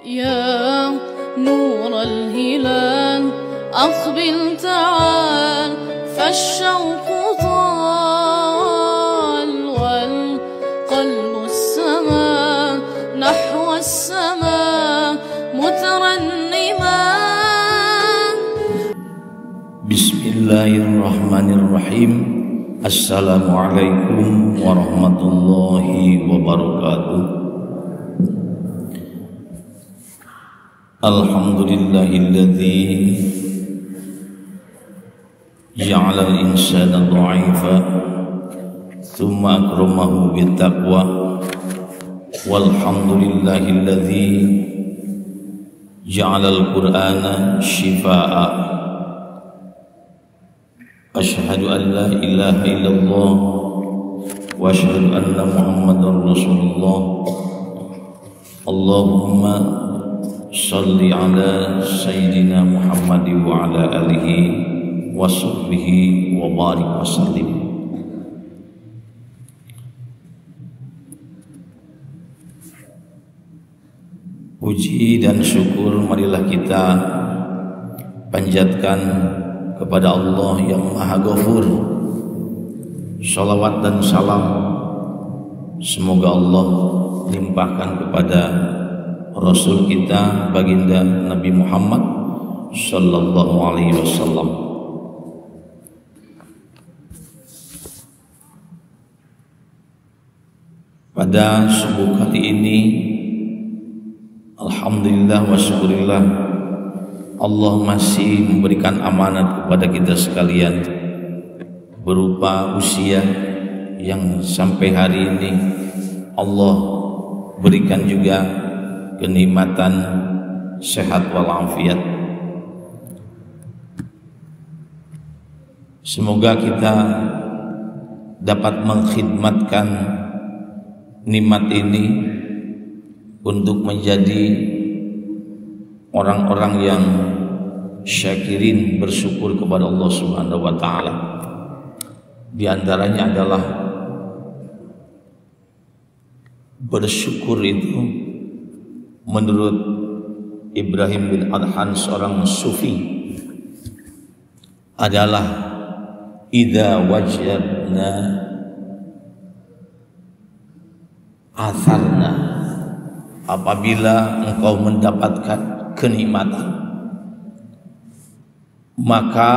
يا نور الهلال أقبل تعال فالشوق طال والقلب السماء نحو السماء مترنما. Bismillahirrahmanirrahim. Assalamualaikum warahmatullahi wabarakatuh. Alhamdulillahilladzi ja'ala al-insana dha'ifa thumma akramahu bittaqwa. Walhamdulillahilladzi ja'ala al-Qur'ana shifaa'a. Asyhadu an la ilaha illallah wa asyhadu anna Muhammadar Rasulullah. Allahumma shalli ala sayyidina Muhammad wa ala alihi wa sahbihi wa barik wa sallim. Puji dan syukur marilah kita panjatkan kepada Allah yang Maha Ghafur. Shalawat dan salam semoga Allah limpahkan kepada Rasul kita baginda Nabi Muhammad sallallahu alaihi wasallam. Pada subuh kali ini alhamdulillah wa syukurillah Allah masih memberikan amanat kepada kita sekalian berupa usia yang sampai hari ini Allah berikan juga kenikmatan sehat walafiat. Semoga kita dapat mengkhidmatkan nikmat ini untuk menjadi orang-orang yang syakirin, bersyukur kepada Allah Subhanahu wa taala. Di antaranya adalah bersyukur itu menurut Ibrahim bin Adhan, seorang sufi, adalah idza wajadna atharna, apabila engkau mendapatkan kenikmatan maka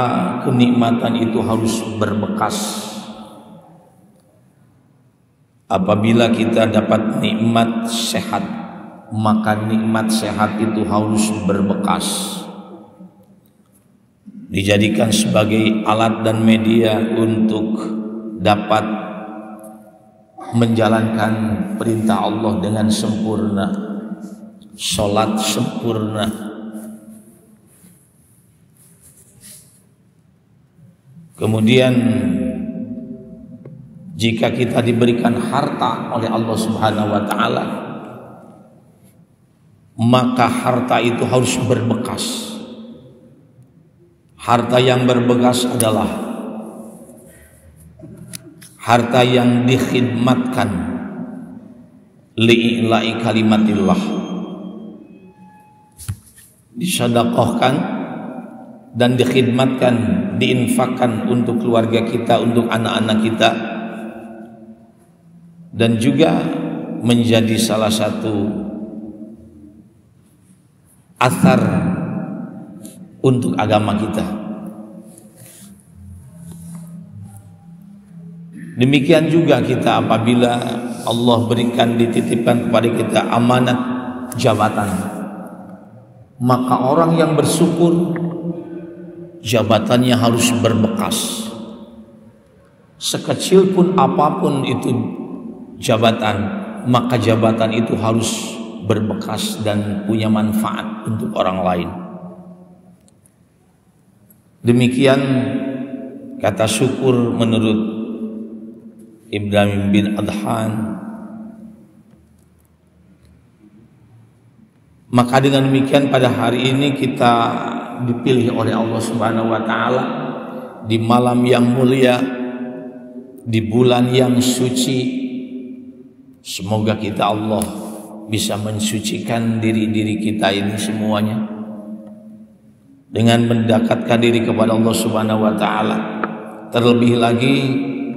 kenikmatan itu harus berbekas. Apabila kita dapat nikmat sehat, maka nikmat sehat itu harus berbekas, dijadikan sebagai alat dan media untuk dapat menjalankan perintah Allah dengan sempurna, sholat sempurna, kemudian jika kita diberikan harta oleh Allah Subhanahu wa taala, maka harta itu harus berbekas. Harta yang berbekas adalah harta yang dikhidmatkan li'ila'i kalimatillah, disedekahkan dan dikhidmatkan, diinfakkan untuk keluarga kita, untuk anak-anak kita, dan juga menjadi salah satu athar untuk agama kita. Demikian juga kita apabila Allah berikan, dititipkan kepada kita amanat jabatan, maka orang yang bersyukur jabatannya harus berbekas. Sekecil pun apapun itu jabatan, maka jabatan itu harus berbekas dan punya manfaat untuk orang lain. Demikian kata syukur menurut Ibrahim bin Adhan. Maka dengan demikian pada hari ini kita dipilih oleh Allah Subhanahu wa taala di malam yang mulia, di bulan yang suci. Semoga kita Allah bisa mensucikan diri-diri kita ini semuanya dengan mendekatkan diri kepada Allah Subhanahu wa taala. Terlebih lagi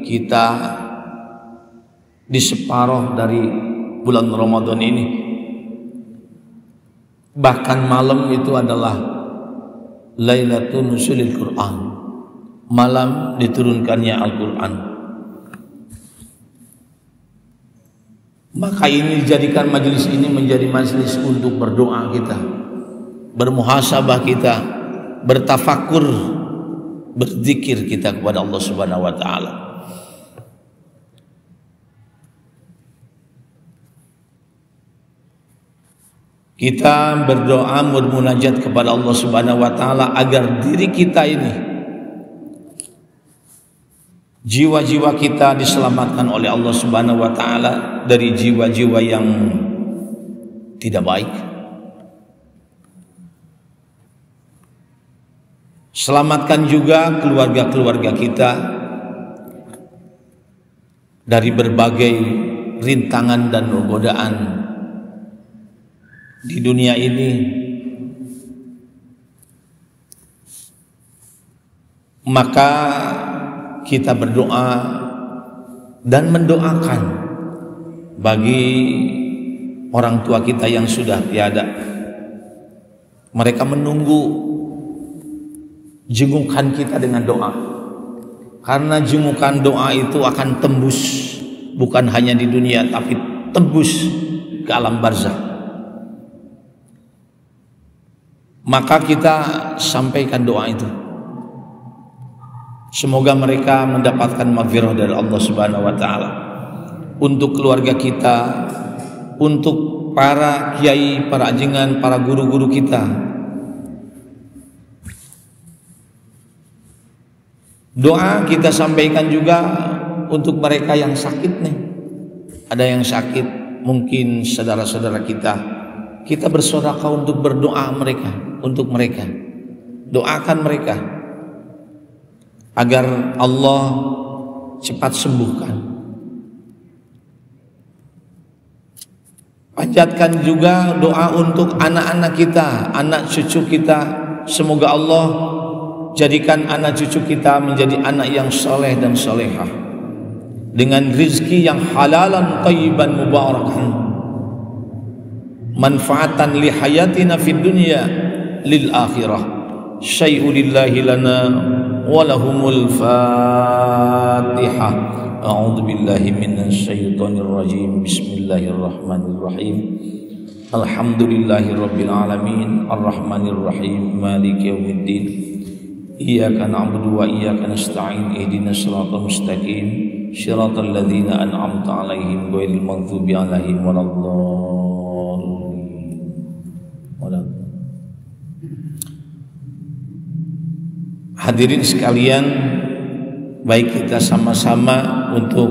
kita di separuh dari bulan Ramadan ini, bahkan malam itu adalah Lailatul Nuzulil Quran, malam diturunkannya Al-Quran. Maka ini dijadikan majelis ini menjadi majelis untuk berdoa kita, bermuhasabah kita, bertafakur, berzikir kita kepada Allah Subhanahu wa taala. Kita berdoa, bermunajat kepada Allah Subhanahu wa taala agar diri kita ini, jiwa-jiwa kita diselamatkan oleh Allah Subhanahu wa taala dari jiwa-jiwa yang tidak baik. Selamatkan juga keluarga-keluarga kita dari berbagai rintangan dan godaan di dunia ini. Maka kita berdoa dan mendoakan bagi orang tua kita yang sudah tiada. Mereka menunggu jengukan kita dengan doa, karena jengukan doa itu akan tembus bukan hanya di dunia tapi tembus ke alam barzakh. Maka kita sampaikan doa itu. Semoga mereka mendapatkan maghfirah dari Allah Subhanahu wa taala. Untuk keluarga kita, untuk para kiai, para ajengan, para guru-guru kita. Doa kita sampaikan juga untuk mereka yang sakit nih. Ada yang sakit, mungkin saudara-saudara kita. Kita bersedekah untuk berdoa untuk mereka. Doakan mereka agar Allah cepat sembuhkan. Panjatkan juga doa untuk anak-anak kita, anak cucu kita. Semoga Allah jadikan anak cucu kita menjadi anak yang soleh dan solehah, dengan rizki yang halalan tayyiban mubarakan, manfaatan li hayatina fid dunya lil akhirah. Syai'ulillahi lana walahumul Fatihah. A'udzu billahi minasy syaithanir rajim. Bismillahirrahmanirrahim. Alhamdulillahirabbil alamin, arrahmanir rahim, maliki yaumiddin. Iyyaka na'budu wa iyyaka nasta'in. Ihdinas siratal mustaqim, shiratal ladzina an'amta 'alaihim ghairil maghdubi 'alaihim waladdallin. Hadirin sekalian, baik kita sama-sama untuk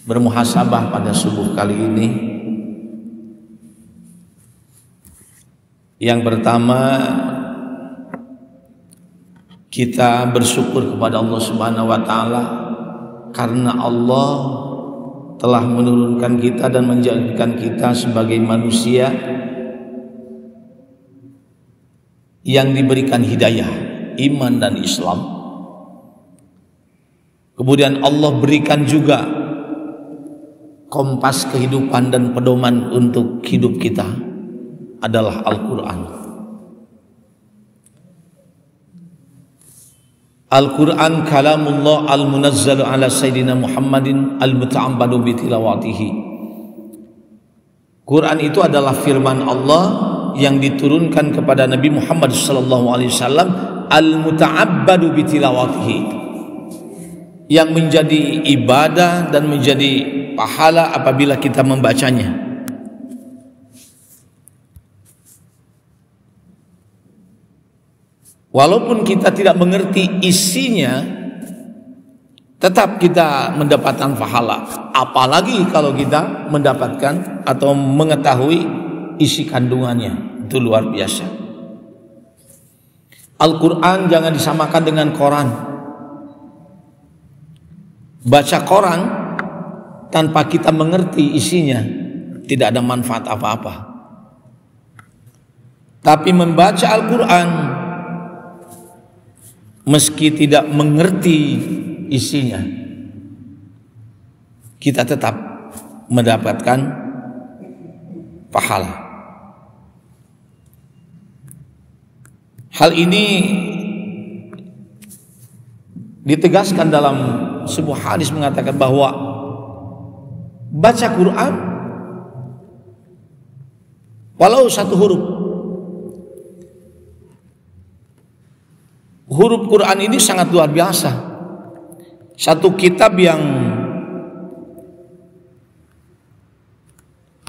bermuhasabah pada subuh kali ini. Yang pertama, kita bersyukur kepada Allah Subhanahu wa taala karena Allah telah menurunkan kita dan menjadikan kita sebagai manusia yang diberikan hidayah, iman dan Islam. Kemudian Allah berikan juga kompas kehidupan dan pedoman untuk hidup kita adalah Al-Quran. Al-Quran kalamullah al-munazzalu ala sayyidina Muhammadin al-muta'abbadu bitilawatihi. Quran itu adalah firman Allah yang diturunkan kepada Nabi Muhammad SAW, al-muta'abbadu bitilawatihi, yang menjadi ibadah dan menjadi pahala apabila kita membacanya. Walaupun kita tidak mengerti isinya, tetap kita mendapatkan pahala. Apalagi kalau kita mendapatkan atau mengetahui isi kandungannya, itu luar biasa. Al-Quran jangan disamakan dengan Quran. Baca Quran tanpa kita mengerti isinya, tidak ada manfaat apa-apa. Tapi membaca Al-Quran meski tidak mengerti isinya, kita tetap mendapatkan pahala. Hal ini ditegaskan dalam sebuah hadis mengatakan bahwa baca Quran walau satu huruf Quran ini sangat luar biasa. Satu kitab yang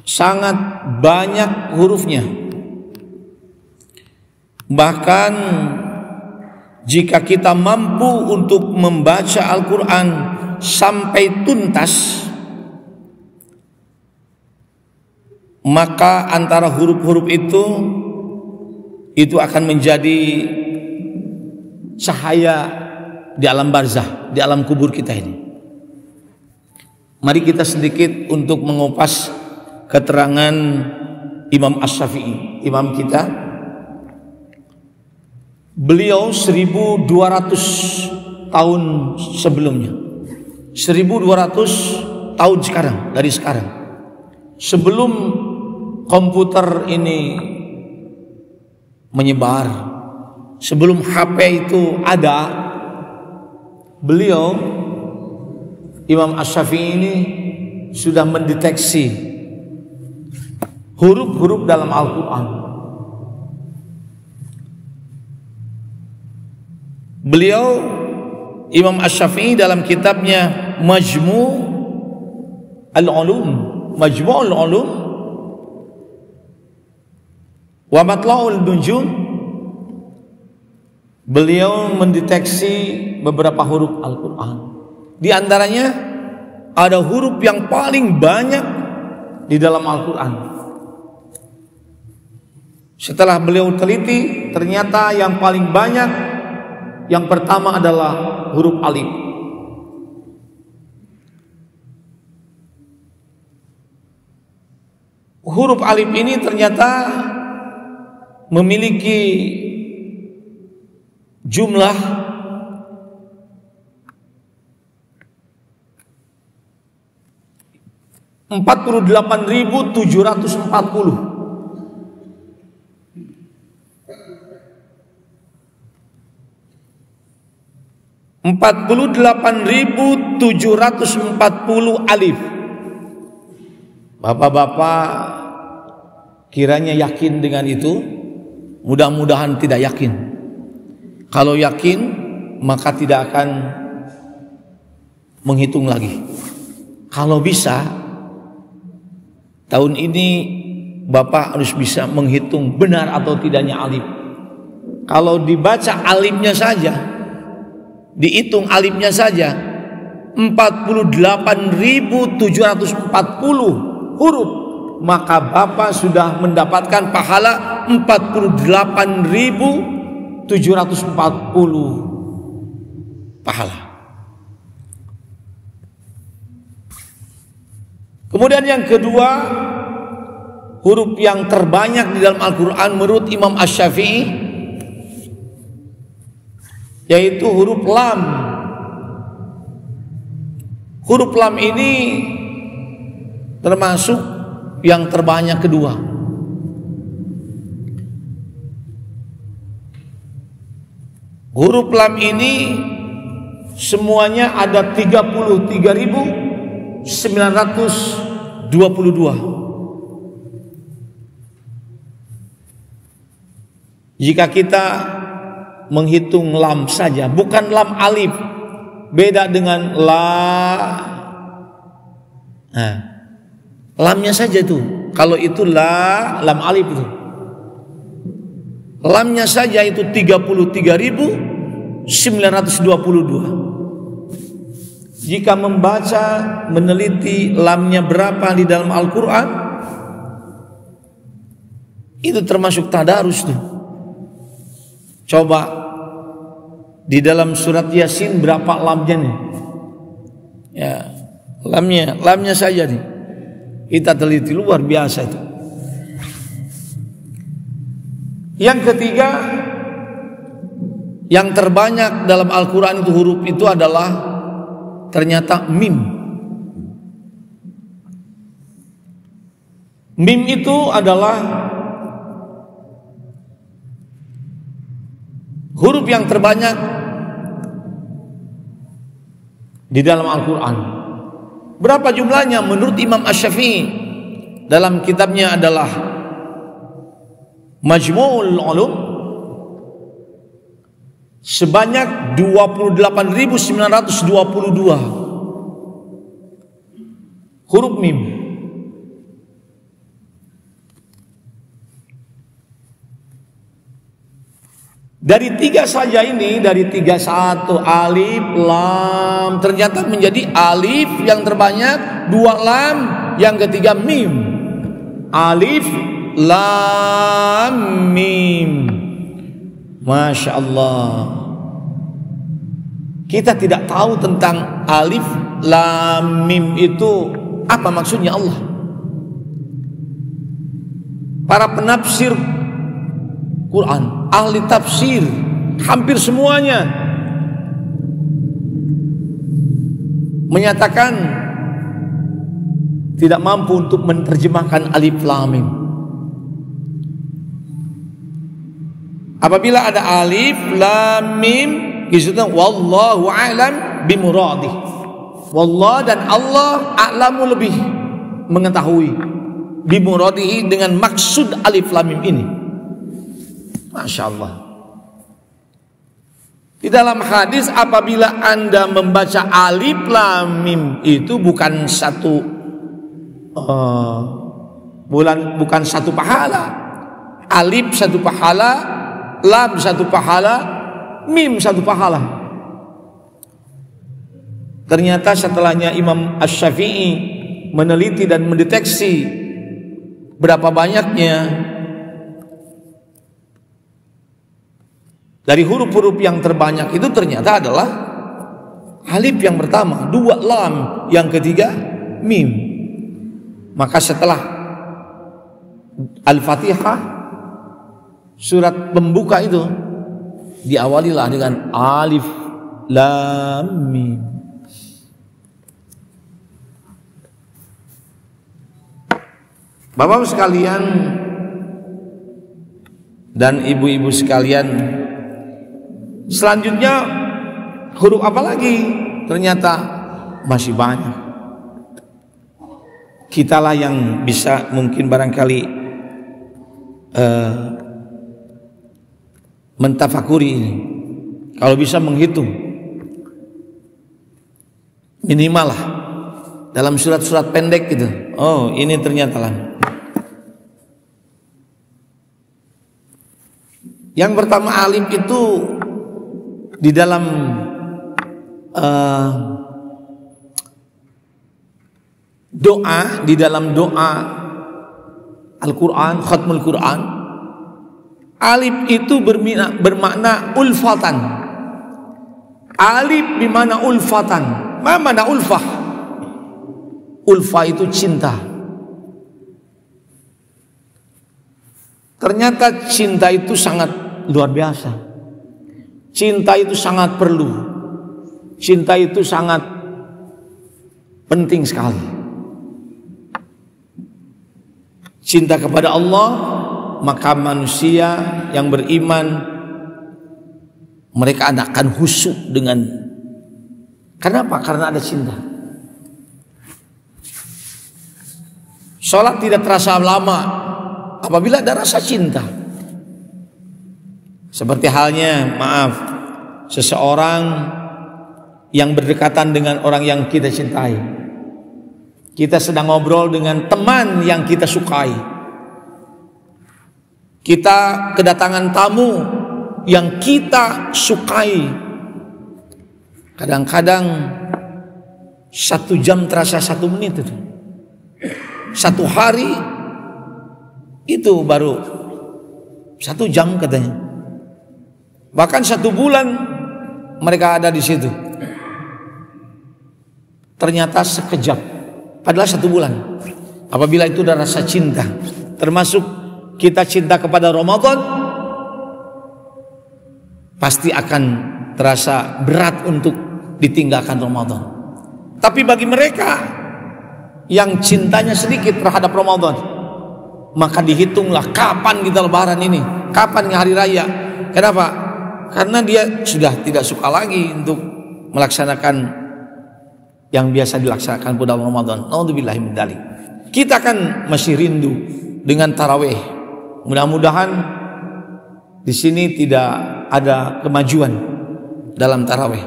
sangat banyak hurufnya. Bahkan jika kita mampu untuk membaca Al-Quran sampai tuntas, maka antara huruf-huruf itu akan menjadi cahaya di alam barzah, di alam kubur kita ini. Mari kita sedikit untuk mengupas keterangan Imam Asy-Syafi'i, imam kita. Beliau 1200 tahun sebelumnya, 1200 tahun dari sekarang, sebelum komputer ini menyebar, sebelum HP itu ada, beliau Imam Asy-Syafi'i ini sudah mendeteksi huruf-huruf dalam Al-Quran. Beliau Imam Asy-Syafi'i dalam kitabnya Majmu' al-Ulum wa Matla'ul Nujum, beliau mendeteksi beberapa huruf Al-Quran. Di antaranya ada huruf yang paling banyak di dalam Al-Quran. Setelah beliau teliti, ternyata yang paling banyak, yang pertama adalah huruf alif. Huruf alif ini ternyata memiliki jumlah 48.740. 48.740 alif. Bapak-bapak kiranya yakin dengan itu? Mudah-mudahan tidak yakin. Kalau yakin, maka tidak akan menghitung lagi. Kalau bisa, tahun ini Bapak harus bisa menghitung benar atau tidaknya alif. Kalau dibaca alifnya saja, dihitung alifnya saja, 48.740 huruf, maka Bapak sudah mendapatkan pahala 48.740 pahala. Kemudian yang kedua, huruf yang terbanyak di dalam Al-Quran menurut Imam Asy-Syafi'i yaitu huruf lam. Huruf lam ini termasuk yang terbanyak kedua. Huruf lam ini semuanya ada 33.922. Jika kita menghitung lam saja, bukan lam alif, beda dengan la. Nah, lamnya saja itu. Kalau itu la, lam alif itu. Lamnya saja itu 33.922. Jika membaca, meneliti lamnya berapa di dalam Al-Quran, itu termasuk tadarus tuh. Coba di dalam surat Yasin berapa lamnya nih? Ya, Lamnya saja nih kita teliti, luar biasa itu. Yang ketiga, yang terbanyak dalam Al-Quran itu huruf itu adalah ternyata mim. Mim itu adalah huruf yang terbanyak di dalam Al-Quran. Berapa jumlahnya? Menurut Imam Asy-Syafi'i dalam kitabnya adalah Majmu'ul Ulum, sebanyak 28.922 huruf mim. Dari tiga saja ini, dari 31 alif lam, ternyata menjadi alif yang terbanyak, 2 lam, yang ketiga mim. Alif lam mim. Masya Allah. Kita tidak tahu tentang alif lam mim itu apa maksudnya Allah. Para penafsir Quran, ahli tafsir, hampir semuanya menyatakan tidak mampu untuk menerjemahkan alif lam mim. Apabila ada alif lam mim, disebutkan wallahu a'lam bimuradih. Wallah dan Allah a'lamu lebih mengetahui bimuradihi dengan maksud alif lam mim ini. Masya Allah. Di dalam hadis, apabila Anda membaca alif lam mim itu bukan satu bukan satu pahala. Alif satu pahala, lam satu pahala, mim satu pahala. Ternyata setelahnya Imam Asy-Syafi'i meneliti dan mendeteksi berapa banyaknya dari huruf-huruf yang terbanyak itu, ternyata adalah alif yang pertama, 2 lam, yang ketiga mim. Maka setelah Al-Fatihah, surat pembuka itu diawalilah dengan alif lam mim. Bapak sekalian dan ibu-ibu sekalian, selanjutnya huruf apa lagi? Ternyata masih banyak. Kitalah yang bisa mungkin barangkali mentafakuri ini. Kalau bisa menghitung minimal lah dalam surat-surat pendek gitu. Oh, ini ternyata lah. Yang pertama alif itu di dalam doa, di dalam doa Al-Quran, khatmul Quran, alif itu bermakna ulfatan. Alif bermakna ulfatan. Mana ulfah? Ulfah itu cinta. Ternyata cinta itu sangat luar biasa. Cinta itu sangat perlu. Cinta itu sangat penting sekali. Cinta kepada Allah, maka manusia yang beriman mereka akan khusyuk dengan. Kenapa? Karena ada cinta. Salat tidak terasa lama apabila ada rasa cinta. Seperti halnya, maaf, seseorang yang berdekatan dengan orang yang kita cintai. Kita sedang ngobrol dengan teman yang kita sukai. Kita kedatangan tamu yang kita sukai. Kadang-kadang 1 jam terasa 1 menit itu. 1 hari itu baru 1 jam katanya. Bahkan 1 bulan mereka ada di situ. ternyata sekejap, padahal 1 bulan. Apabila itu udah rasa cinta, termasuk kita cinta kepada Ramadan, pasti akan terasa berat untuk ditinggalkan Ramadan. Tapi bagi mereka yang cintanya sedikit terhadap Ramadan, maka dihitunglah kapan kita lebaran ini, kapan hari raya. Kenapa? Karena dia sudah tidak suka lagi untuk melaksanakan yang biasa dilaksanakan pada Ramadan. Naudzubillahi min dzalik. Kita kan masih rindu dengan tarawih. Mudah-mudahan di sini tidak ada kemajuan dalam tarawih.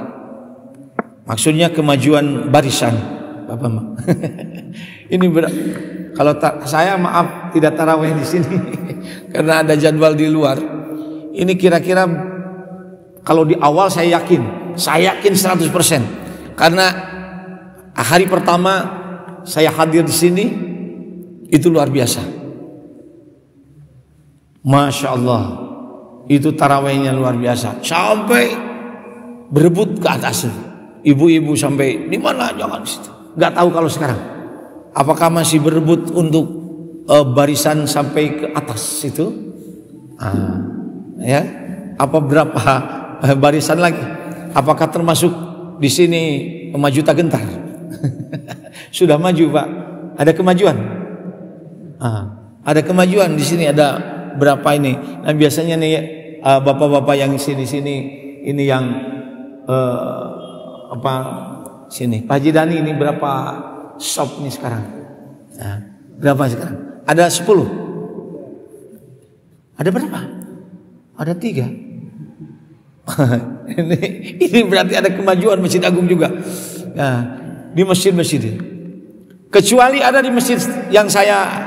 Maksudnya kemajuan barisan, Bapak Ma. Ini kalau saya maaf tidak tarawih di sini karena ada jadwal di luar. Ini kira-kira kalau di awal saya yakin 100%. Karena hari pertama saya hadir di sini itu luar biasa. Masya Allah, itu tarawihnya luar biasa. Sampai berebut ke atas. Ibu-ibu sampai di mana jangan di situ. Gak tahu kalau sekarang. Apakah masih berebut untuk barisan sampai ke atas itu? Ya, apa berapa barisan lagi? Apakah termasuk di sini maju tak gentar? Sudah maju, Pak. Ada kemajuan. Ada kemajuan di sini, ada berapa ini? Nah, biasanya nih bapak-bapak yang sini-sini ini yang sini. Pak Haji Dani ini berapa shop nih sekarang? Nah, berapa sekarang? Ada 10. Ada berapa? Ada 3. ini berarti ada kemajuan Masjid Agung juga. Nah, di masjid-masjid. Kecuali ada di masjid yang saya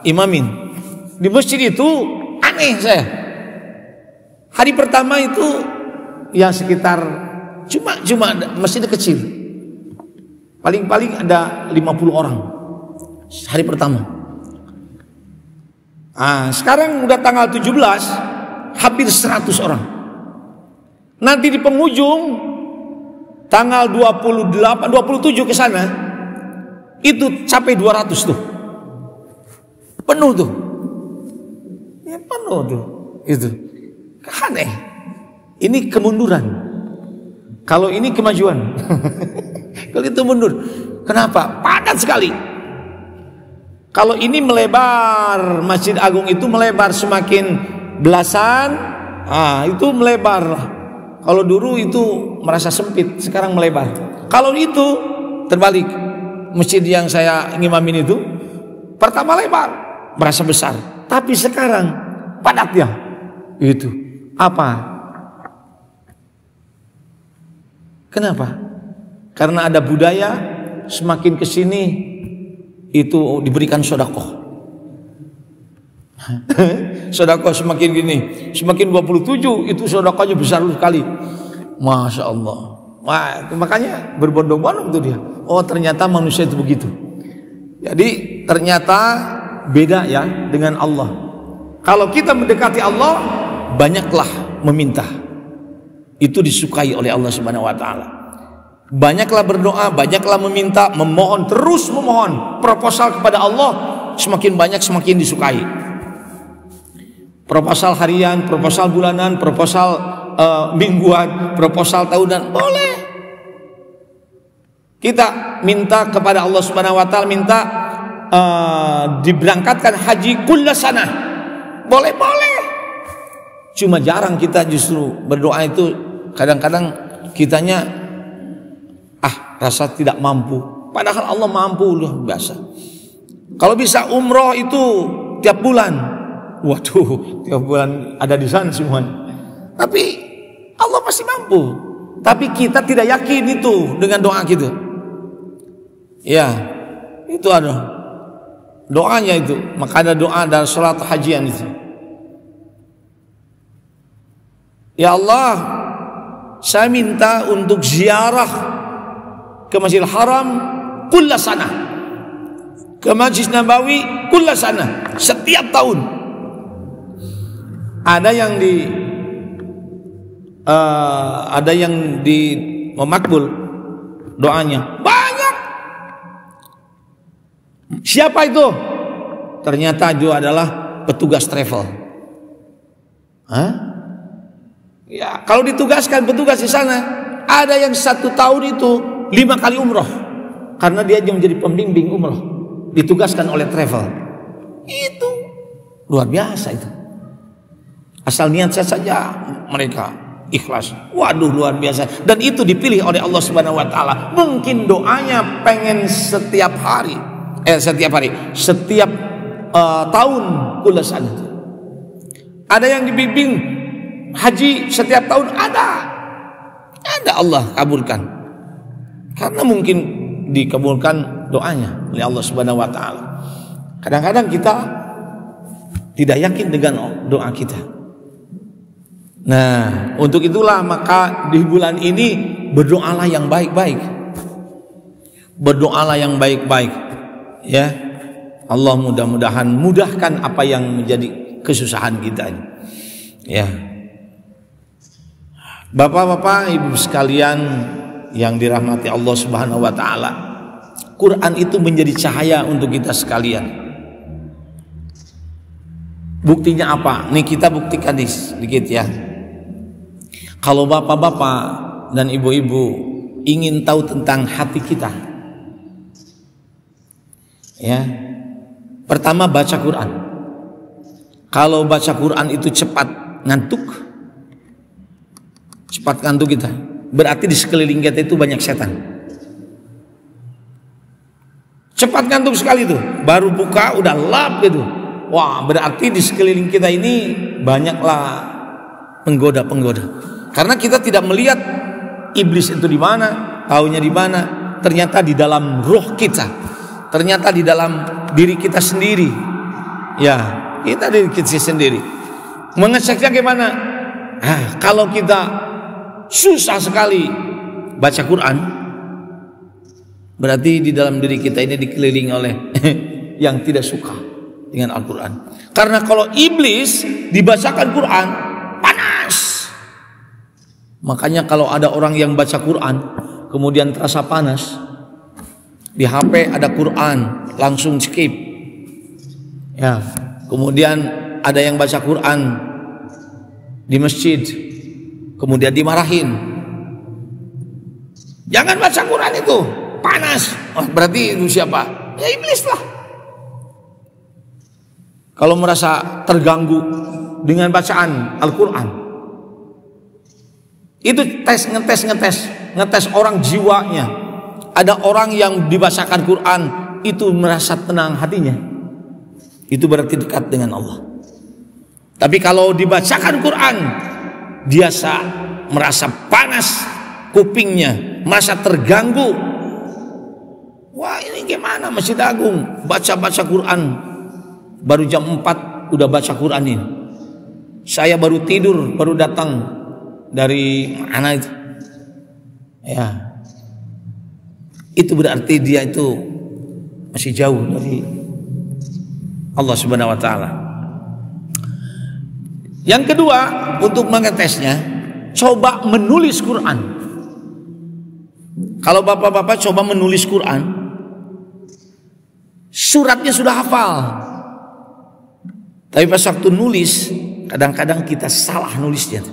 imamin. Di masjid itu aneh saya. Hari pertama itu ya sekitar cuma masjid kecil. Paling-paling ada 50 orang hari pertama. Sekarang udah tanggal 17, hampir 100 orang. Nanti di penghujung tanggal 28, 27 ke sana itu sampai 200 tuh. Penuh tuh. Ya penuh tuh. Itu. Aneh. Ini kemunduran. Kalau ini kemajuan. Kalau itu mundur. Kenapa? Padat sekali. Kalau ini melebar, Masjid Agung itu melebar semakin belasan, itu melebar. Kalau dulu itu merasa sempit, sekarang melebar. Kalau itu terbalik, masjid yang saya ngimamin itu pertama lebar, merasa besar, tapi sekarang padat ya. Itu apa? Kenapa? Karena ada budaya semakin kesini itu diberikan sedekah. Sedekah semakin gini, semakin 27 itu sedekahnya besar sekali. Masya Allah. Wah, makanya berbondong-bondong tuh dia. Oh, ternyata manusia itu begitu. Jadi ternyata beda ya dengan Allah. Kalau kita mendekati Allah, banyaklah meminta. Itu disukai oleh Allah Subhanahu wa taala. Banyaklah berdoa, banyaklah meminta, memohon, terus memohon. Proposal kepada Allah semakin banyak semakin disukai. Proposal harian, proposal bulanan, proposal mingguan, proposal tahunan, boleh. Kita minta kepada Allah Subhanahu wa taala, minta diberangkatkan haji kullasana. Boleh. Cuma jarang kita justru berdoa itu, kadang-kadang kitanya rasa tidak mampu, padahal Allah mampu luar biasa. Kalau bisa umroh itu tiap bulan, waduh, tiap bulan ada di sana semua. Tapi Allah pasti mampu. Tapi kita tidak yakin itu dengan doa kita. Ya, itu ada doanya itu. Maka ada doa dan salat hajian itu. Ya Allah, saya minta untuk ziarah ke Masjidil Haram kullasana, ke Masjid Nabawi kullasana, setiap tahun. Ada yang memakbul doanya. Banyak. Siapa itu? Ternyata itu adalah petugas travel. Hah? Ya, kalau ditugaskan petugas di sana, ada yang 1 tahun itu 5 kali umroh, karena dia menjadi pembimbing umroh, ditugaskan oleh travel. Itu luar biasa itu. Asal niat saja mereka ikhlas. Waduh, luar biasa. Dan itu dipilih oleh Allah Subhanahu wa taala. Mungkin doanya pengen setiap tahun kulasan. Ada yang dibimbing haji setiap tahun, ada Allah kabulkan. Karena mungkin dikabulkan doanya oleh Allah Subhanahu wa taala. Kadang-kadang kita tidak yakin dengan doa kita. Nah, untuk itulah maka di bulan ini berdoalah yang baik-baik. Berdoalah yang baik-baik. Ya. Allah mudah-mudahan mudahkan apa yang menjadi kesusahan kita ini. Ya. Bapak-bapak, Ibu sekalian yang dirahmati Allah Subhanahu wa taala, Quran itu menjadi cahaya untuk kita sekalian. Buktinya apa? Nih kita buktikan sedikit ya. Kalau bapak-bapak dan ibu-ibu ingin tahu tentang hati kita, ya, pertama baca Quran. Kalau baca Quran itu cepat ngantuk kita, berarti di sekeliling kita itu banyak setan. Cepat ngantuk sekali tuh, baru buka udah lap gitu. Wah, berarti di sekeliling kita ini banyaklah penggoda-penggoda. Karena kita tidak melihat iblis itu di mana, taunya di mana. Ternyata di dalam roh kita, ternyata di dalam diri kita sendiri. Ya, kita diri kita sendiri. Mengeceknya gimana? Kalau kita susah sekali baca Quran, berarti di dalam diri kita ini dikelilingi oleh yang tidak suka dengan Al-Quran. Karena kalau iblis dibacakan Quran, panas. Makanya kalau ada orang yang baca Quran kemudian terasa panas, di HP ada Quran langsung skip. Ya, kemudian ada yang baca Quran di masjid kemudian dimarahin. Jangan baca Quran itu, panas. Berarti itu siapa? Ya iblis lah. Kalau merasa terganggu dengan bacaan Al-Quran, itu ngetes orang jiwanya. Ada orang yang dibacakan Quran itu merasa tenang hatinya, itu berarti dekat dengan Allah. Tapi kalau dibacakan Quran, dia merasa panas kupingnya, merasa terganggu. Wah, ini gimana Masjid Agung baca-baca Quran, baru jam 4 udah baca Quran ini. Saya baru tidur, baru datang dari mana itu. Ya. Itu berarti dia itu masih jauh dari Allah Subhanahu wa taala. Yang kedua, untuk mengetesnya, coba menulis Quran. Kalau bapak-bapak coba menulis Quran, suratnya sudah hafal, tapi pas waktu nulis, kadang-kadang kita salah nulisnya.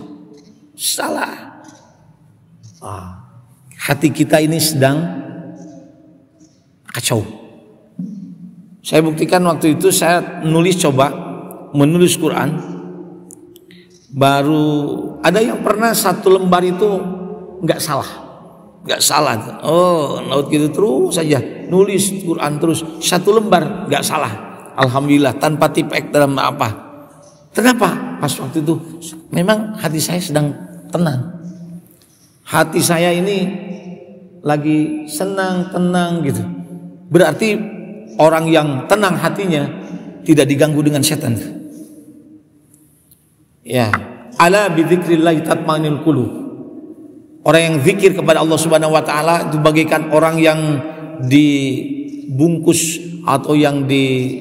Salah. Hati kita ini sedang kacau. Saya buktikan waktu itu saya coba menulis Quran. Baru ada yang pernah 1 lembar itu nggak salah. Oh, laut gitu terus saja nulis Quran terus 1 lembar nggak salah. Alhamdulillah, tanpa tipek dalam apa. Kenapa? Pas waktu itu memang hati saya sedang tenang. Hati saya ini lagi senang, tenang gitu. Berarti orang yang tenang hatinya tidak diganggu dengan setan. Ya, ala bidzikrillah tatma'innul qulub. Orang yang zikir kepada Allah Subhanahu wa taala itu bagaikan orang yang dibungkus atau yang di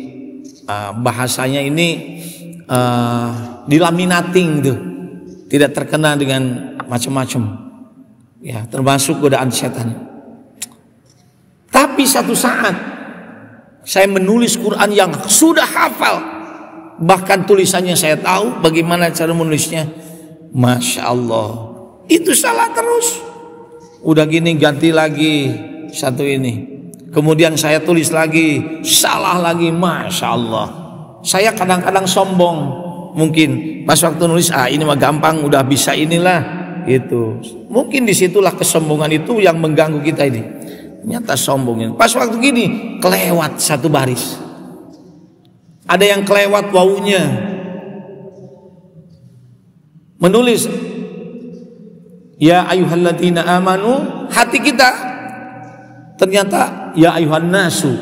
bahasanya ini dilaminating tuh. Tidak terkena dengan macam-macam. Ya, termasuk godaan setan. Tapi satu saat saya menulis Quran yang sudah hafal, bahkan tulisannya saya tahu bagaimana cara menulisnya. Masya Allah, itu salah terus. Udah gini ganti lagi satu ini, kemudian saya tulis lagi, salah lagi. Masya Allah, saya kadang-kadang sombong. Mungkin pas waktu nulis, ini mah gampang, udah bisa inilah. Itu mungkin disitulah kesombongan itu yang mengganggu kita ini. Ternyata sombongnya pas waktu gini kelewat satu baris, ada yang kelewat wawunya, menulis ya ayyuhalladzina amanu, hati kita ternyata ya ayyuhan nasu.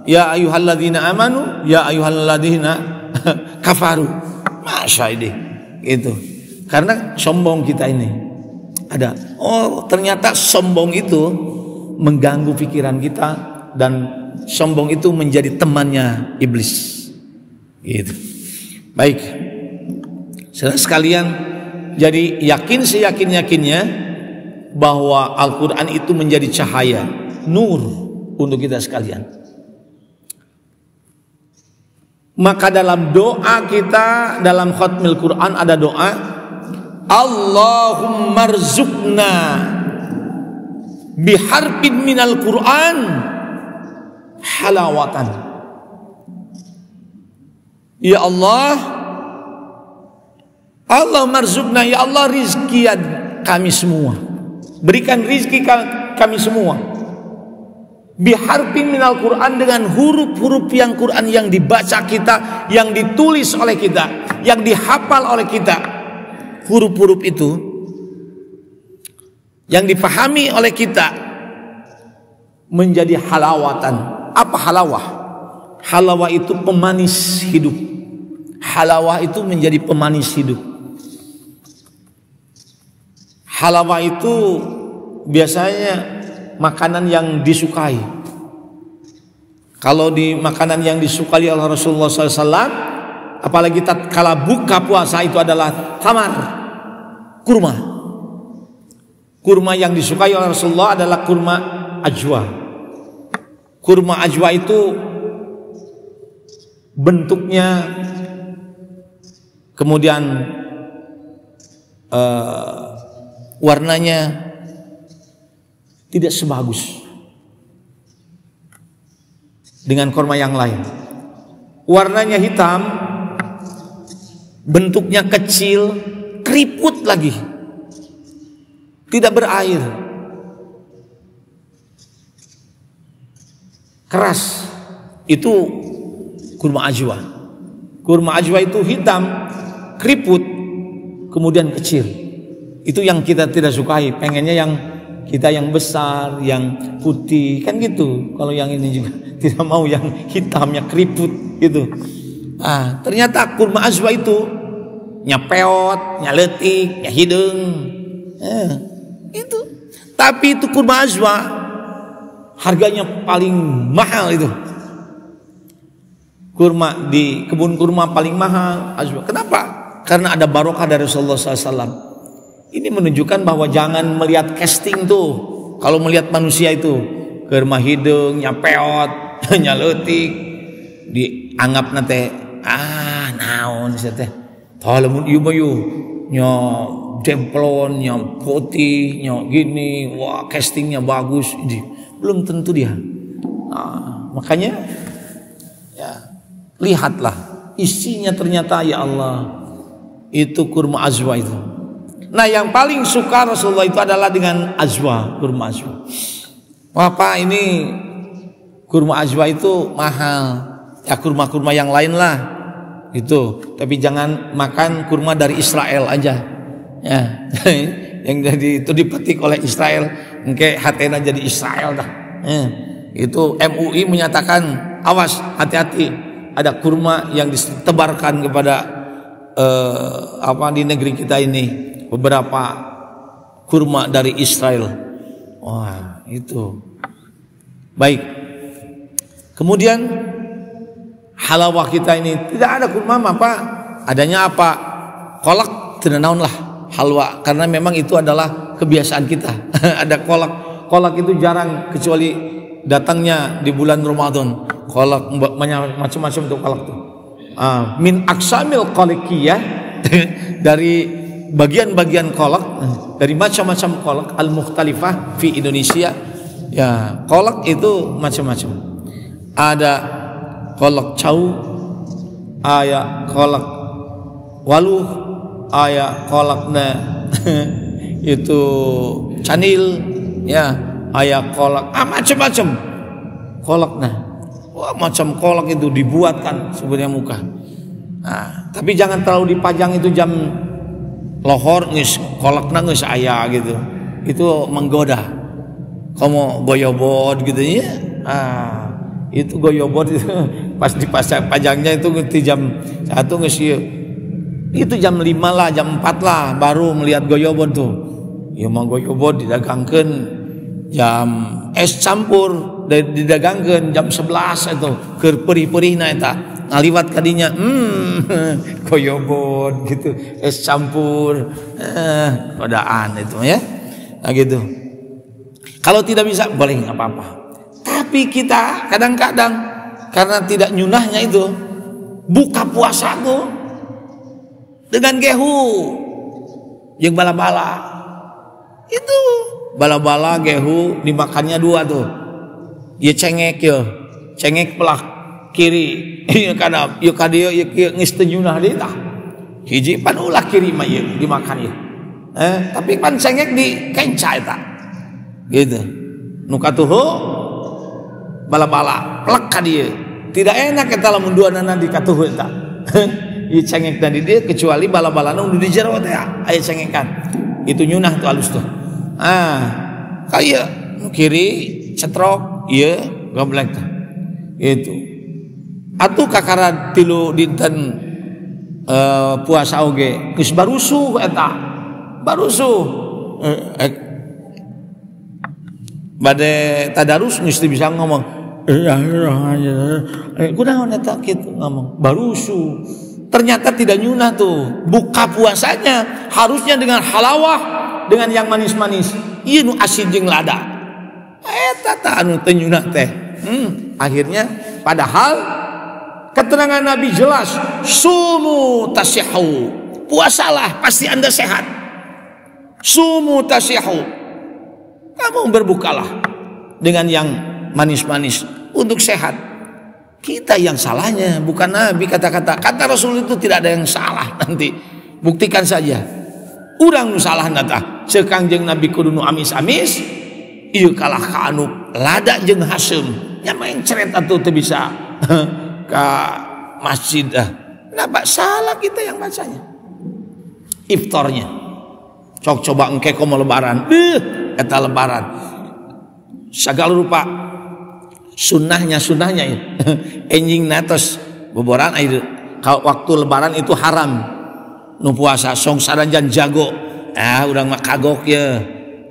Ya ayyuhalladzina amanu, ya ayyuhalladzina kafaru. Masya ini itu. Karena sombong kita ini ada. Oh, ternyata sombong itu mengganggu pikiran kita, dan sombong itu menjadi temannya iblis. Gitu. Baik, saudara sekalian, jadi yakin seyakin-yakinnya bahwa Al-Quran itu menjadi cahaya, nur untuk kita sekalian. Maka dalam doa kita, dalam khatmil Quran ada doa, Allahumma rzuqna biharfin minal Quran halawatan. Ya Allah, Allahumma rzuqna, ya Allah rizki kami semua, berikan rizki kami semua, biharfin minal Quran, dengan huruf-huruf yang Quran yang dibaca kita, yang ditulis oleh kita, yang dihafal oleh kita. Huruf-huruf itu yang dipahami oleh kita menjadi halawatan. Apa halawah? Halawah itu pemanis hidup. Halawah itu menjadi pemanis hidup. Halawah itu biasanya makanan yang disukai. Kalau di makanan yang disukai oleh Rasulullah SAW, apalagi tatkala buka puasa, itu adalah tamar, kurma. Kurma yang disukai oleh Rasulullah adalah kurma ajwa. Kurma ajwa itu bentuknya, kemudian warnanya tidak sebagus dengan kurma yang lain. Warnanya hitam, bentuknya kecil, keriput lagi, tidak berair, keras. Itu kurma ajwa. Kurma ajwa itu hitam, keriput, kemudian kecil. Itu yang kita tidak sukai. Pengennya yang kita yang besar, yang putih, kan gitu. Kalau yang ini juga tidak mau yang hitamnya keriput gitu. Ternyata kurma ajwa itu nyapeot, nyaletik, nyahideng, itu. Tapi itu kurma ajwa harganya paling mahal itu. Kurma di kebun kurma paling mahal ajwa. Kenapa? Karena ada barokah dari Rasulullah SAW. Ini menunjukkan bahwa jangan melihat casting tuh. Kalau melihat manusia itu kurma hidung, nyapeot, nyaletik, dianggap nate naon sih teh. Talamun ieu mah nya demplon, nya putih, nya gini, wah castingnya bagus. Ini belum tentu dia. Makanya ya lihatlah isinya, ternyata ya Allah itu kurma ajwa itu. Nah, yang paling suka Rasulullah itu adalah dengan ajwa, kurma ajwa. Wah Pak, ini kurma ajwa itu mahal. Ya kurma-kurma yang lain lah itu, tapi jangan makan kurma dari Israel aja. Ya, yang jadi itu dipetik oleh Israel, engke hatena jadi Israel dah. Itu MUI menyatakan awas, hati-hati, ada kurma yang ditebarkan kepada di negeri kita ini, beberapa kurma dari Israel. Wah, itu baik. Kemudian halawah kita ini tidak ada kurma apa? Adanya apa? Kolak tidak naon lah. halwa, karena memang itu adalah kebiasaan kita. Ada kolak itu jarang kecuali datangnya di bulan Ramadan. Kolak macam-macam tuh kolak tuh. Min aksamil qalikiyah dari bagian-bagian kolak, dari macam-macam kolak al-mukhtalifah fi Indonesia. Ya, kolak itu macam-macam. Ada kolak cau, ada kolak waluh, aya kolakna itu canil, ya, aya kolak macam-macam kolakna. Wah, macam kolak itu dibuatkan sebenarnya muka. Nah, tapi jangan terlalu dipajang itu jam lohor geus kolakna geus aya gitu. Itu menggoda. Kamu goyobot gitu ya. Itu goyobot itu pas dipajangnya itu di jam 1 geus itu jam 5 lah, jam 4 lah baru melihat goyobot tuh. Ya mah goyobot didagangkeun jam es campur didagangkeun jam 11 itu keur perih-perihna eta ngaliwat kadinya goyobot gitu, es campur godaan itu ya. Nah gitu. Kalau tidak bisa boleh enggak apa-apa. Tapi kita kadang-kadang karena tidak nyunahnya itu buka puasa tuh dengan gehu yang bala-bala itu bala-bala gehu dimakannya 2 tuh. Ya cengek ya, cengek pelak kiri kana ieu ka dieu ieu geus teu nyunah deui tah. Hiji pan ulah kiri mah ieu dimakan ieu. Tapi pan cengek di kenca eta. Gitu. Nu katuhu bala-bala plek ka dieu. Tidak enak eta lamun duanana di katuhu eta. Ieu cengek tadi dia kecuali bala-balana udah di jero teh aya cengekan. Itu nyunah tuh halus tuh. Kayak kiri cetrok ieu goblek teh. Itu. Atuh kakara tilu dinten puasa oge geus barusuh eta. Barusuh. Bade tadarus geus bisa ngomong. Kunaon eta kitu ngomong barusuh. Ternyata tidak nyunah tuh. Buka puasanya harusnya dengan halawah, dengan yang manis-manis. Ieu nu asin jeung lada. Eta tah anu teu nyunah teh. Akhirnya padahal keterangan Nabi jelas, sumu tasihhu. Puasalah pasti Anda sehat. Sumu tasihhu. Kamu berbukalah dengan yang manis-manis untuk sehat. Kita yang salahnya, bukan Nabi. Kata Rasul itu tidak ada yang salah. Nanti buktikan saja. Urang nu salah nata sekangjeng Nabi kudu nu amis-amis. Ieu kalah ka anu lada jeung hasem. Nya main ceret atuh teu bisa ka masjid. Kenapa salah kita yang bacanya? Iftarnya. Cok coba engke komo lebaran. Eta lebaran. Sagala rupa sunnahnya ya. Enjing natos boboran air waktu lebaran itu haram. Nu puasa song saranjan jago. Urang mah kagok ya.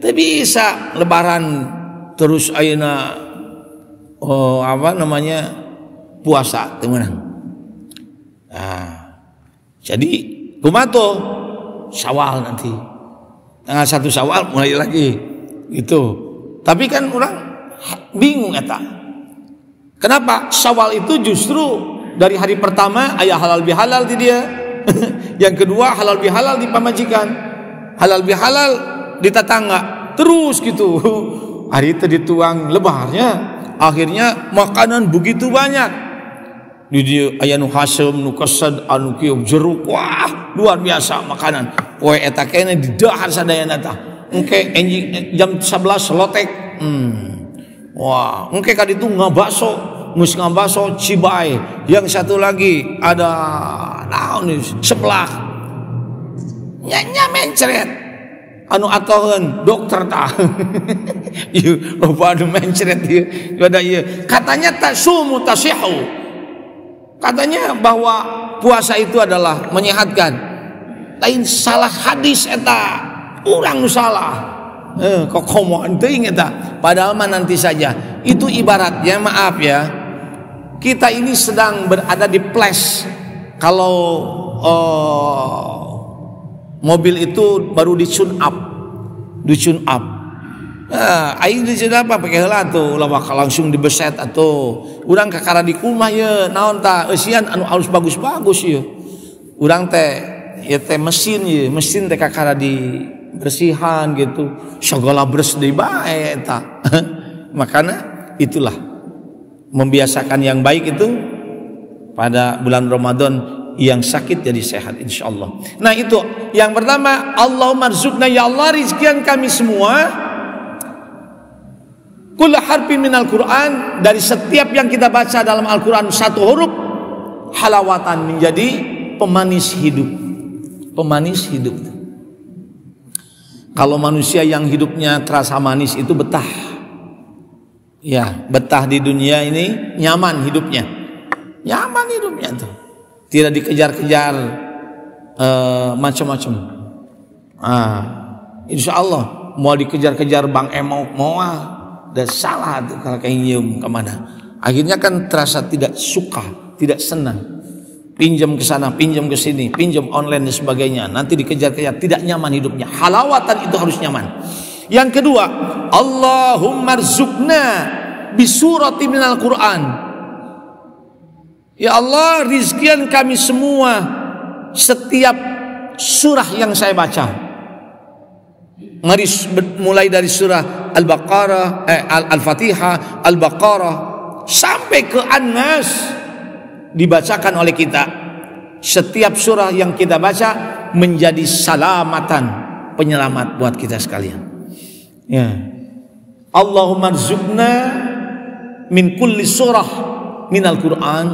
Teu bisa lebaran terus ayeuna puasa teu meunang. Jadi kumaha Syawal nanti. Tanggal 1 Syawal mulai lagi. Gitu. Tapi kan orang bingung eta. Kenapa? Syawal itu justru dari hari pertama aya halal bihalal di dia. Yang kedua halal bihalal di pamajikan. Halal bihalal di tetangga. Terus gitu. Hari itu dituang lebarnya. Akhirnya makanan begitu banyak. Di dia aya nu hasem, nu kesed, anu kieu jeruk. Wah, luar biasa makanan. Poe eta kene di dahar sadayana tah. Engke jam 11 lotek. Wah, engke ka ditu ngabakso. Mus ngabaso cibai. Yang satu lagi ada naon nih sebelah. Nya mencret. Anu atoheun dokter tah. Ieu loba anu mencret ieu. Ada ieu. Katanya tasumu tasihhu. Katanya bahwa puasa itu adalah menyehatkan. Lain salah hadis eta. Urang nu salah. Kok komoan teuing eta. Padahal mah nanti saja. Itu ibaratnya maaf ya. Kita ini sedang berada di flash. Kalau Mobil itu baru di tune up. Aing di sini apa pakai heula tuh ulah langsung dibeset atuh. Urang kakara di kumah ye naon tah eusian anu alus bagus-bagus ye. Urang teh ya teh mesin teh kakara di bersihan gitu. Segala beres deui bae eta. Makanya itulah membiasakan yang baik itu pada bulan Ramadan, yang sakit jadi sehat insyaallah. Nah itu yang pertama, Allahumma rzuqna, ya Allah rizkian kami semua kullu harfin minal Quran, dari setiap yang kita baca dalam Al-Quran satu huruf, halawatan, menjadi pemanis hidup. Pemanis hidup. Kalau manusia yang hidupnya terasa manis itu betah. Ya, betah di dunia ini, nyaman hidupnya. Nyaman hidupnya tuh. Tidak dikejar-kejar macam-macam. Insya Allah mau dikejar-kejar Bang mau udah salah tuh kalau kayak nyium kemana. Akhirnya kan terasa tidak suka, tidak senang. Pinjam ke sana, pinjam ke sini, pinjam online dan sebagainya. Nanti dikejar-kejar, tidak nyaman hidupnya. Halawatan itu harus nyaman. Yang kedua, Allahumma rzuqna bisurati minal Quran. Ya Allah, rizkian kami semua setiap surah yang saya baca. Mulai dari surah Al-Baqarah, Al-Fatihah, Al-Baqarah sampai ke An-Nas dibacakan oleh kita. Setiap surah yang kita baca menjadi salamatan, penyelamat buat kita sekalian. Ya. Allahumma rzuqna min kulli surah minal Quran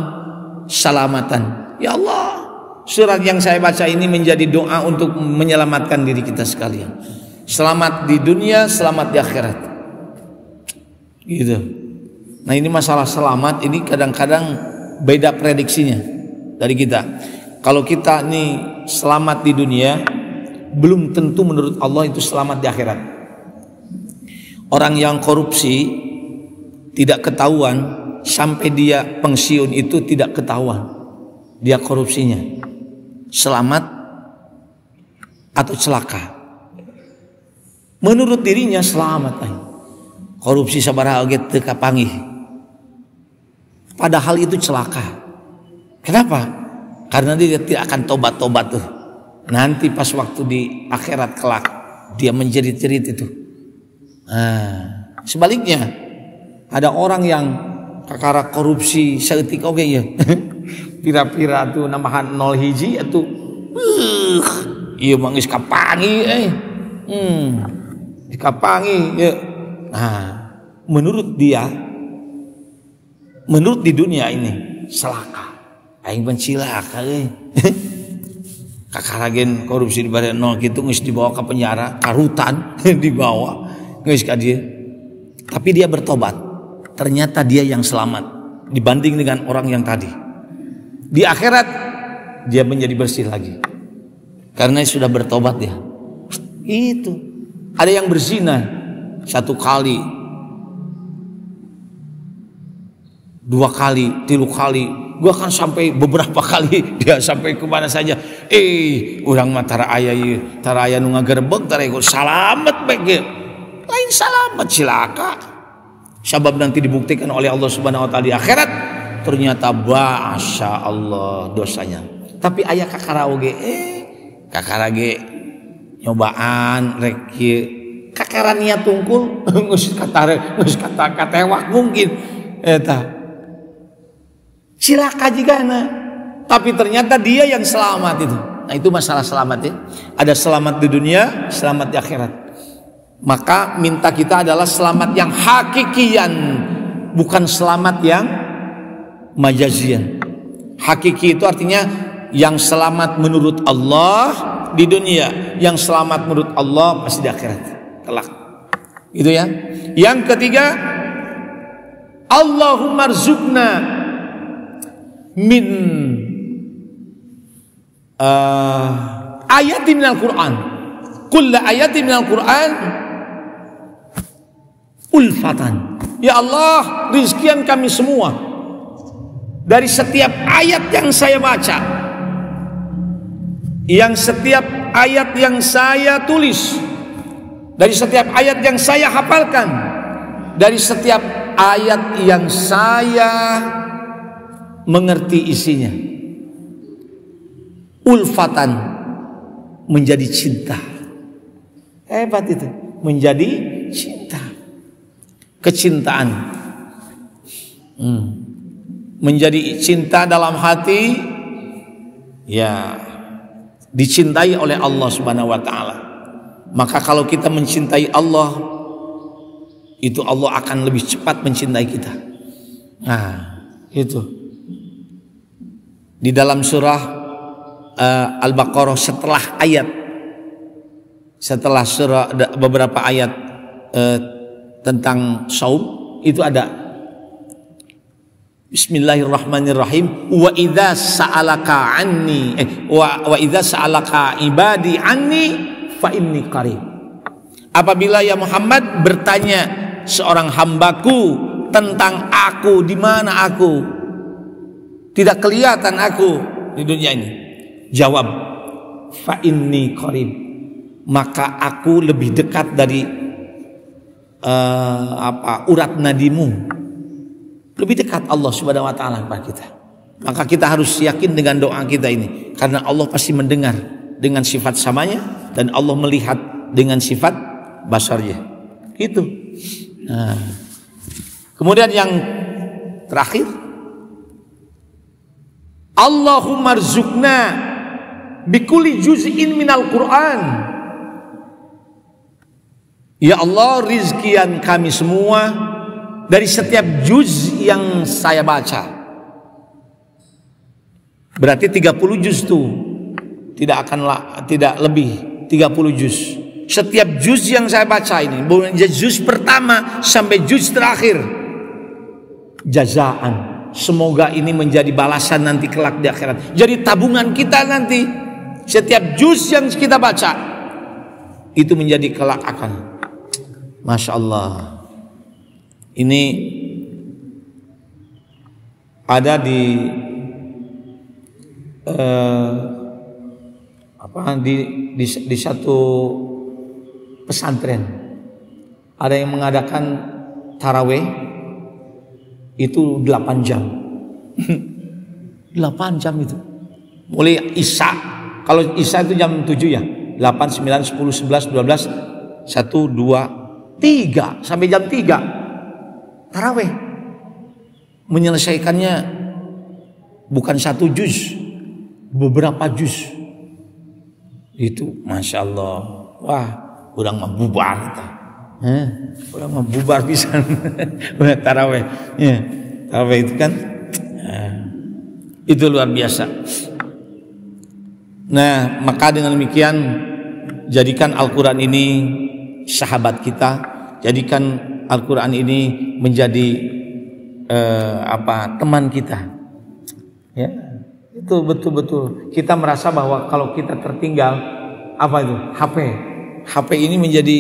salamatan. Ya Allah, surat yang saya baca ini menjadi doa untuk menyelamatkan diri kita sekalian. Selamat di dunia, selamat di akhirat. Gitu. Nah ini masalah selamat ini kadang-kadang beda prediksinya dari kita. Kalau kita nih selamat di dunia, belum tentu menurut Allah itu selamat di akhirat. Orang yang korupsi tidak ketahuan sampai dia pensiun itu tidak ketahuan dia korupsinya, selamat atau celaka. Menurut dirinya selamat, korupsi sabaraha oge teu kapangih. Padahal itu celaka. Kenapa? Karena dia tidak akan tobat-tobat tuh. Nanti pas waktu di akhirat kelak dia menjerit-jerit itu. Sebaliknya ada orang yang kakara korupsi saeutik oge ya. Pira-pira tuh nambahan 0 hiji atuh. Ieu mah geus kapangi dikapangi ya. Nah, menurut dia, menurut di dunia ini celaka. Aing pencilaka kakaragen korupsi di bare nol gitu geus dibawa ke penjara, karutan dibawa geus ka dia. Tapi dia bertobat. Ternyata dia yang selamat dibanding dengan orang yang tadi. Di akhirat dia menjadi bersih lagi. Karena sudah bertobat dia. Itu. Ada yang berzina 1 kali, 2 kali, 3 kali, gua kan sampai beberapa kali dia sampai kemana saja. Urang mah tara aya ieu, tara aya nu ngagerebeg, tara aya salamet bae ge. Lain salamet cilaka. Sebab nanti dibuktikan oleh Allah Subhanahu wa taala di akhirat ternyata masya Allah dosanya. Tapi aya kakara oge kakara ge nyobaan rek kieu kakara niat tungkul geus kata katewak mungkin eta cilaka jigana, tapi ternyata dia yang selamat itu. Nah itu masalah selamat ya. Ada selamat di dunia, selamat di akhirat. Maka minta kita adalah selamat yang hakikian, bukan selamat yang majazian. Hakiki itu artinya yang selamat menurut Allah di dunia, yang selamat menurut Allah pasti di akhirat kelak. Gitu ya. Yang ketiga, Allahumma rzuqna min ayatin minal Quran, kullu ayatin minal Quran ulfatan. Ya Allah, rizkian kami semua dari setiap ayat yang saya baca yang setiap ayat yang saya tulis, dari setiap ayat yang saya hafalkan, dari setiap ayat yang saya mengerti isinya, ulfatan, menjadi cinta. Hebat itu, menjadi cinta, kecintaan. Menjadi cinta dalam hati, ya, dicintai oleh Allah Subhanahu wa taala. Maka kalau kita mencintai Allah, itu Allah akan lebih cepat mencintai kita. Nah, itu. Di dalam surah Al-Baqarah setelah surah beberapa ayat tentang saum itu ada Bismillahirrahmanirrahim. Wa idza sa'alaka anni wa idza sa'alaka ibadi anni fa inni qarib. Apabila ya Muhammad bertanya seorang hambaku tentang aku, di mana aku, tidak kelihatan aku di dunia ini, jawab fa inni qarib, maka aku lebih dekat dari urat nadimu. Lebih dekat Allah Subhanahu wa taala kepada kita. Maka kita harus yakin dengan doa kita ini, karena Allah pasti mendengar dengan sifat samanya, dan Allah melihat dengan sifat basarnya. Itu. Nah. Kemudian yang terakhir, Allahumma rzuqna bikulli juz'in minal Qur'an. Ya Allah, rizkian kami semua dari setiap juz yang saya baca. Berarti 30 juz tuh. Tidak lebih 30 juz. Setiap juz yang saya baca ini, juz pertama sampai juz terakhir, jazaan. Semoga ini menjadi balasan nanti kelak di akhirat. Jadi tabungan kita nanti, setiap juz yang kita baca itu menjadi kelak akan. Masya Allah. Ini ada di di satu pesantren, ada yang mengadakan taraweh itu 8 jam. 8 jam itu. Mulai Isya, kalau Isya itu jam 7 ya. 8, 9, 10, 11, 12, 1, 2, 3 sampai jam 3. Taraweh. Menyelesaikannya bukan 1 juz, beberapa juz. Itu Masya Allah. Wah, kurang membubar kita. Kurang membubar bisa. Taraweh. Ya, taraweh itu kan itu luar biasa. Nah, maka dengan demikian, jadikan Al-Quran ini sahabat kita, jadikan Al-Quran ini menjadi teman kita. Ya, itu betul-betul kita merasa bahwa kalau kita tertinggal HP ini menjadi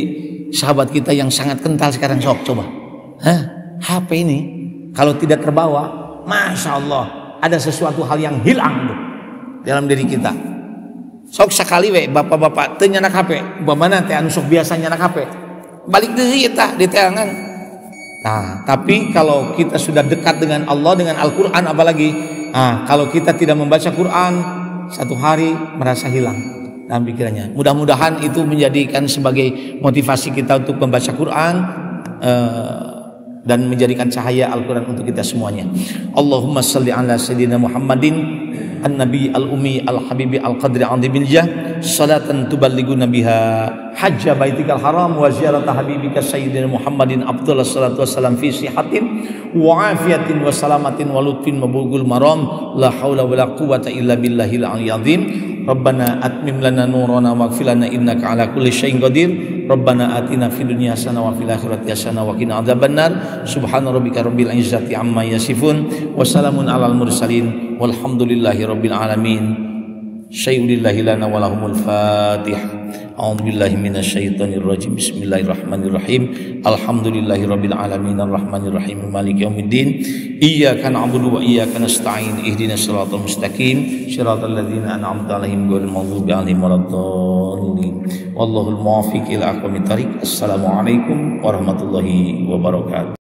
sahabat kita yang sangat kental sekarang. Sok coba, HP ini kalau tidak terbawa, Masya Allah, ada sesuatu hal yang hilang dalam diri kita. Sok sekali bapak-bapak tenyanak HP, bagaimana teh anu sok biasa nyanak HP, balik deui eta di tangan. Nah, tapi kalau kita sudah dekat dengan Allah, dengan Al-Quran apalagi, kalau kita tidak membaca Quran, satu hari merasa hilang dalam pikirannya. Mudah-mudahan itu menjadikan sebagai motivasi kita untuk membaca Quran dan menjadikan cahaya Al-Quran untuk kita semuanya. Allahumma salli ala sayyidina Muhammadin An-Nabi Al-Umi Al-Habibi Al-Qadri A'udhibil Jah, salatan tuballighuna biha hajja baitikal haram wa ziyarata habibika sayyidina Muhammadin Abdullah salatu wassalam fi sihatin wa afiyatin wa salamatin wa lutfin mabugul maram, la hawla wa la quwata illa billahil aliyyil azim. Rabbana atmim lana nurana waghfir lana innaka ala kulli syai'in qadir. Rabbana atina fid dunya hasanah wa fil akhirati hasanah wa qina adzabannar. Subhana rabbika rabbil izzati amma yasifun wa salamun alal mursalin walhamdulillahi rabbil alamin. syai'ulillahi lana wa lahumul fatihah. A'udzubillahi minasyaitonirrajim. Bismillahirrahmanirrahim. Alhamdulillahirabbil alamin arrahmanirrahim maliki yaumiddin. Iyyaka na'budu wa iyyaka nasta'in. Ihdinas siratal mustaqim siratal ladzina an'amta 'alaihim ghairil maghdubi 'alaihim waladdallin. Wallahul muwaffiq ila aqwamit thariq. Assalamualaikum warahmatullahi wabarakatuh.